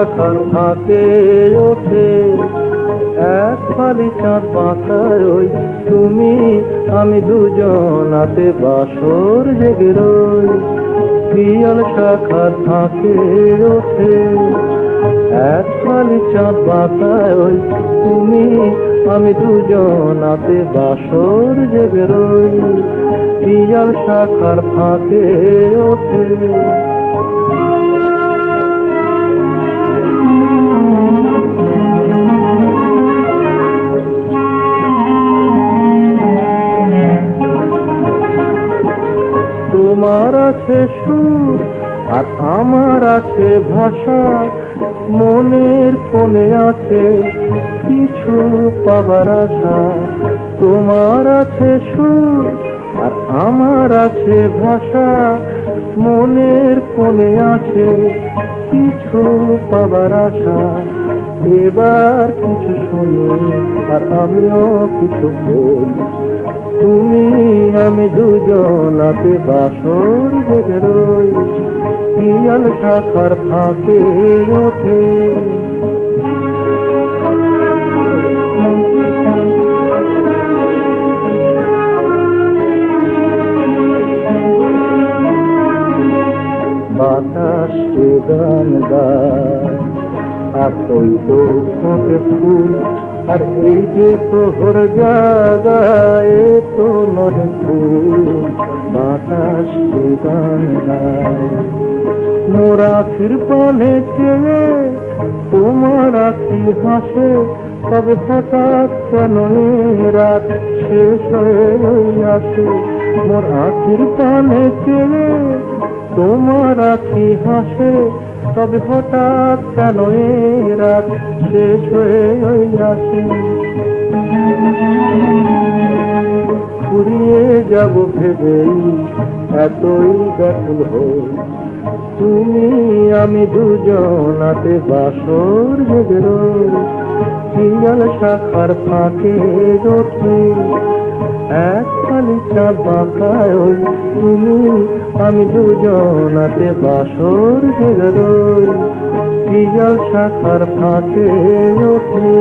শাখার ফাঁকে ওঠে এক ফালি চাঁদ বাঁকায় ওই তুমি আমি দুজনাতে বাসর জেগে রই। পিয়াল শাখার ফাঁকে ওঠে এক ফালি চাঁদ বাঁকায় ওই তুমি আমি দুজনাতে বাসর জেগে রই। পিয়াল শাখার ফাঁকে ওঠে। তোমার আছে সুর আর আমার আছে ভাষা, মনের কোণে আছে কিছু পাবার আশা। তোমার আছে সুর আর আমার আছে ভাষা, মনের কোণে আছে কিছু পাবার আশা। এবার কিছু শুনি আর আমিও কিছু বলি, তুমি আমি দুজনাতে বাসর জেগে রই। পিয়াল শাখার ফাঁকে ওঠে। বাতাস গান গায় আর ওই তো ফোটে ফুল, আর এই যে তোহর জাগায় তো নদী ফুল। বাতাস গান গায় মোর আখির পানে চেয়ে তোমার আখি হাসে, তবে হঠাৎ কেন রাত শেষ হয়ে আসে। মোর আখির পানে চেয়ে তোমার আখি হাসে, তবে হঠাৎ কেন রাত শেষ হয়ে আসে। ফুরিয়ে যাব ভেবেই এতই ব্যাকুল হই, তুমি আমি দুজনাতে বাসর জেগে রই। পিয়াল শাখার ফাঁকে ওঠে এক ফালি চাঁদ বাঁকায় ওই তুমি আমি দুজনাতে বাসর জেগে রই। পিয়াল শাখার ফাঁকে ওঠে।